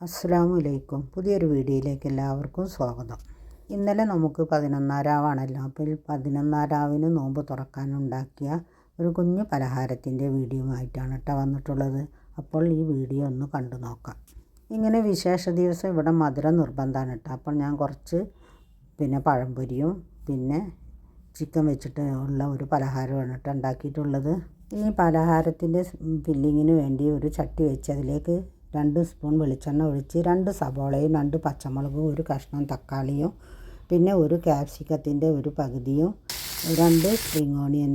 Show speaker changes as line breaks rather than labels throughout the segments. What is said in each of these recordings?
അസ്സലാമു അലൈക്കും. പുതിയൊരു വീഡിയോയിലേക്ക് എല്ലാവർക്കും സ്വാഗതം. ഇന്നലെ നമുക്ക് 11-ാം രാവാണല്ലോ. അപ്പോൾ 11-ാം രാവിന് നോമ്പ് തുറക്കാനുണ്ടാക്കിയ ഒരു കുഞ്ഞു പലഹാരത്തിൻ്റെ വീഡിയോ ആയിട്ടാണ് വന്നിട്ടുള്ളത്. അപ്പോൾ ഈ വീഡിയോ ഒന്ന് കണ്ടു നോക്കാം. ഇങ്ങനെ വിശേഷ ദിവസം ഇവിടെ മധുരം നിർബന്ധമാണ് അപ്പോൾ ഞാൻ കുറച്ച് പഴംപൊരിയും ചിക്കൻ വെച്ചിട്ട് ഉള്ള ഒരു പലഹാരമാണ് ഉണ്ടാക്കിയിട്ടുള്ളത്. ഈ പലഹാരത്തിൻ്റെ ഫില്ലിങ്ങിന് വേണ്ടി ഒരു ചട്ടി വെച്ച് അതിലേക്ക് 2 സ്പൂൺ വെളിച്ചെണ്ണ ഒഴിച്ച് 2 സവോളയും 2 പച്ചമുളകും ഒരു കഷ്ണം തക്കാളിയും ഒരു ക്യാപ്സിക്കത്തിൻ്റെ ഒരു പകുതിയും 2 സ്പ്രിംഗ് ഓണിയൻ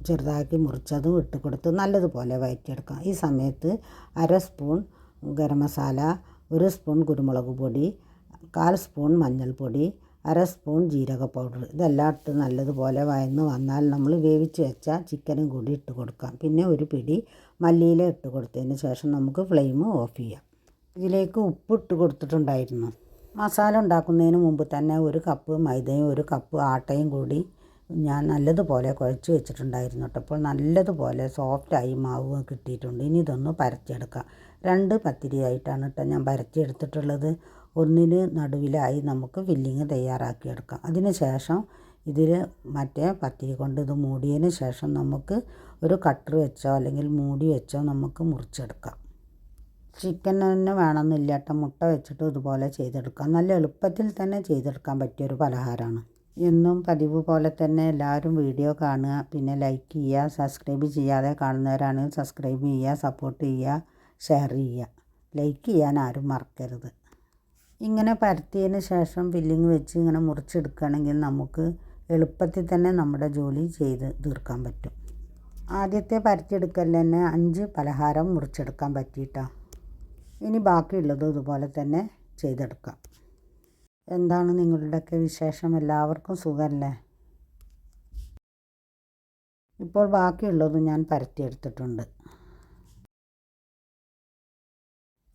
ചെറുതാക്കി മുറിച്ചതും ഇട്ട് കൊടുത്ത് നല്ലതുപോലെ വഴറ്റിയെടുക്കാം. ഈ സമയത്ത് 1/2 സ്പൂൺ ഗരം മസാല, 1 സ്പൂൺ കുരുമുളക് പൊടി, 1/4 സ്പൂൺ മഞ്ഞൾപ്പൊടി, 1/2 സ്പൂൺ ജീരക പൗഡർ ഇതെല്ലാം ഇട്ട് നല്ലതുപോലെ വഴന്ന് വന്നാൽ നമ്മൾ വേവിച്ച് വെച്ച ചിക്കനും കൂടി ഇട്ട് കൊടുക്കാം. ഒരു പിടി മല്ലിയില ഇട്ട് കൊടുത്തതിന് ശേഷം നമുക്ക് ഫ്ലെയിം ഓഫ് ചെയ്യാം. ഇതിലേക്ക് ഉപ്പ് ഇട്ട് കൊടുത്തിട്ടുണ്ടായിരുന്നു. മസാല ഉണ്ടാക്കുന്നതിന് മുമ്പ് തന്നെ 1 കപ്പ് മൈദയും 1 കപ്പ് ആട്ടയും കൂടി ഞാൻ നല്ലതുപോലെ കുഴച്ച് വെച്ചിട്ടുണ്ടായിരുന്നു അപ്പോൾ നല്ലതുപോലെ സോഫ്റ്റായി മാവ് കിട്ടിയിട്ടുണ്ട്. ഇനി ഇതൊന്ന് പരത്തിയെടുക്കാം. 2 പത്തിരിയായിട്ടാണ് ഞാൻ പരത്തിയെടുത്തിട്ടുള്ളത്. ഒന്നിന് നടുവിലായി നമുക്ക് ഫില്ലിങ് തയ്യാറാക്കിയെടുക്കാം. അതിന് ശേഷം ഇതിൽ മറ്റേ പത്തിരി കൊണ്ട് ഇത് മൂടിയതിന് ശേഷം നമുക്ക് ഒരു കട്ടർ വെച്ചോ അല്ലെങ്കിൽ മൂടി വെച്ചോ നമുക്ക് മുറിച്ചെടുക്കാം. ചിക്കൻ തന്നെ വേണമെന്നില്ല മുട്ട വെച്ചിട്ട് ഇതുപോലെ ചെയ്തെടുക്കാം. നല്ല എളുപ്പത്തിൽ തന്നെ ചെയ്തെടുക്കാൻ പറ്റിയൊരു പലഹാരമാണ്. എന്നും പതിവ് പോലെ തന്നെ എല്ലാവരും വീഡിയോ കാണുക, ലൈക്ക് ചെയ്യുക, സബ്സ്ക്രൈബ് ചെയ്യാതെ കാണുന്നവരാണെങ്കിൽ സബ്സ്ക്രൈബ് ചെയ്യുക, സപ്പോർട്ട് ചെയ്യുക, ഷെയർ ചെയ്യുക. ലൈക്ക് ചെയ്യാൻ ആരും മറക്കരുത്. ഇങ്ങനെ പരത്തിയതിന് ശേഷം ഫില്ലിങ് വെച്ച് ഇങ്ങനെ മുറിച്ചെടുക്കുകയാണെങ്കിൽ നമുക്ക് എളുപ്പത്തിൽ തന്നെ നമ്മുടെ ജോലി ചെയ്ത് തീർക്കാൻ പറ്റും. ആദ്യത്തെ പരത്തിയെടുക്കൽ തന്നെ 5 പലഹാരം മുറിച്ചെടുക്കാൻ പറ്റിയിട്ടാണ്. ഇനി ബാക്കിയുള്ളത് ഇതുപോലെ തന്നെ ചെയ്തെടുക്കാം. എന്താണ് നിങ്ങളുടെയൊക്കെ വിശേഷം? എല്ലാവർക്കും സുഖമല്ലേ? ഇപ്പോൾ ബാക്കിയുള്ളതും ഞാൻ പരത്തിയെടുത്തിട്ടുണ്ട്.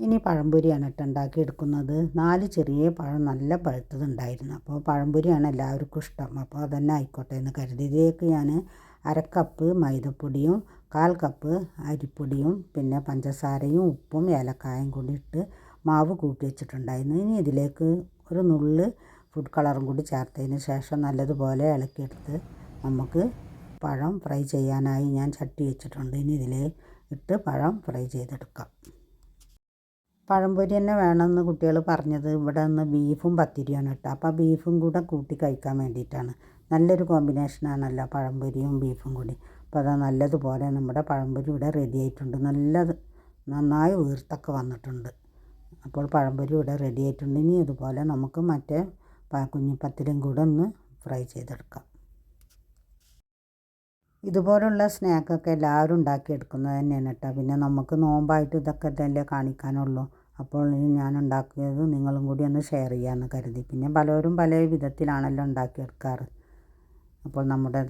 ഇനി പഴംപൊരിയാണ് ഉണ്ടാക്കിയെടുക്കുന്നത്. 4 ചെറിയ പഴം നല്ല പഴുത്തതുണ്ടായിരുന്നു. അപ്പോൾ പഴംപൊരിയാണ് എല്ലാവർക്കും ഇഷ്ടം. അപ്പോൾ അതന്നെ ആയിക്കോട്ടെ എന്ന് കരുതി ഇതിലേക്ക് ഞാൻ 1/2 കപ്പ് മൈദപ്പൊടിയും 1/4 കപ്പ് അരിപ്പൊടിയും പഞ്ചസാരയും ഉപ്പും ഏലക്കായും കൂടി ഇട്ട് മാവ് കൂട്ടി വെച്ചിട്ടുണ്ടായിരുന്നു. ഇനി ഇതിലേക്ക് ഒരു നുള്ള് ഫുഡ് കളറും കൂടി ചേർത്തതിന് ശേഷം നല്ലതുപോലെ ഇളക്കിയെടുത്ത് നമുക്ക് പഴം ഫ്രൈ ചെയ്യാനായി ഞാൻ ചട്ടി വെച്ചിട്ടുണ്ട്. ഇനി ഇതിൽ ഇട്ട് പഴം ഫ്രൈ ചെയ്തെടുക്കാം. പഴംപൊരി തന്നെ വേണമെന്ന് കുട്ടികൾ പറഞ്ഞത് ഇവിടെ നിന്ന് ബീഫും പത്തിരിയാണ് അപ്പോൾ ബീഫും കൂടെ കൂട്ടി കഴിക്കാൻ വേണ്ടിയിട്ടാണ്. നല്ലൊരു കോമ്പിനേഷനാണല്ലോ പഴംപൊരിയും ബീഫും കൂടി. അപ്പോൾ അത് നല്ലതുപോലെ നമ്മുടെ പഴംപൊരി ഇവിടെ റെഡി ആയിട്ടുണ്ട്. നന്നായി വീർത്തൊക്കെ വന്നിട്ടുണ്ട്. അപ്പോൾ പഴംപൊരി ഇവിടെ റെഡി ആയിട്ടുണ്ട്. ഇനി ഇതുപോലെ നമുക്ക് മറ്റേ കുഞ്ഞിപ്പത്തിരിയും കൂടെ ഒന്ന് ഫ്രൈ ചെയ്തെടുക്കാം. ഇതുപോലുള്ള സ്നാക്കൊക്കെ എല്ലാവരും ഉണ്ടാക്കിയെടുക്കുന്നത് തന്നെയാണ് നമുക്ക് നോമ്പായിട്ട് ഇതൊക്കെ തന്നെ കാണിക്കാനുള്ളൂ. അപ്പോൾ ഞാൻ ഉണ്ടാക്കിയത് നിങ്ങളും കൂടി ഒന്ന് ഷെയർ ചെയ്യാമെന്ന് കരുതി. പലരും പല വിധത്തിലാണല്ലോ ഉണ്ടാക്കിയെടുക്കാറ്. അപ്പോൾ നമ്മുടെ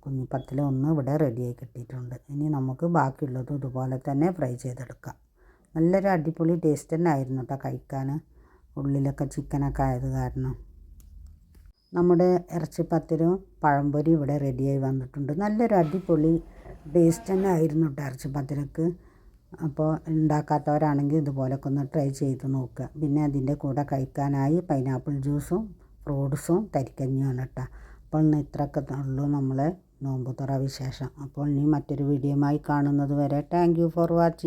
കുഞ്ഞിപ്പത്തിൽ ഒന്ന് ഇവിടെ റെഡിയായി കിട്ടിയിട്ടുണ്ട്. ഇനി നമുക്ക് ബാക്കിയുള്ളത് ഇതുപോലെ തന്നെ ഫ്രൈ ചെയ്തെടുക്കാം. നല്ലൊരു അടിപൊളി ടേസ്റ്റ് തന്നെ ആയിരുന്നു കഴിക്കാൻ. ഉള്ളിലൊക്കെ ചിക്കനൊക്കെ ആയത് കാരണം നമ്മുടെ ഇറച്ചിപ്പത്തിരും പഴംപൊരി ഇവിടെ റെഡിയായി വന്നിട്ടുണ്ട്. നല്ലൊരു അടിപൊളി ടേസ്റ്റ് തന്നെ ആയിരുന്നു ഇറച്ചിപ്പത്തിരക്ക്. അപ്പോൾ ഉണ്ടാക്കാത്തവരാണെങ്കിൽ ഇതുപോലൊക്കെ ഒന്ന് ട്രൈ ചെയ്ത് നോക്കുക. അതിൻ്റെ കൂടെ കഴിക്കാനായി പൈനാപ്പിൾ ജ്യൂസും ഫ്രൂട്ട്സും തരിക്കഞ്ഞിയാണ് അപ്പോൾ ഇത്രയൊക്കെ ഉള്ളൂ നമ്മളെ നോമ്പ് തുറ വിശേഷം. അപ്പോൾ ഇനി മറ്റൊരു വീഡിയോയുമായി കാണുന്നത് വരെ താങ്ക് യു ഫോർ വാച്ചിങ്.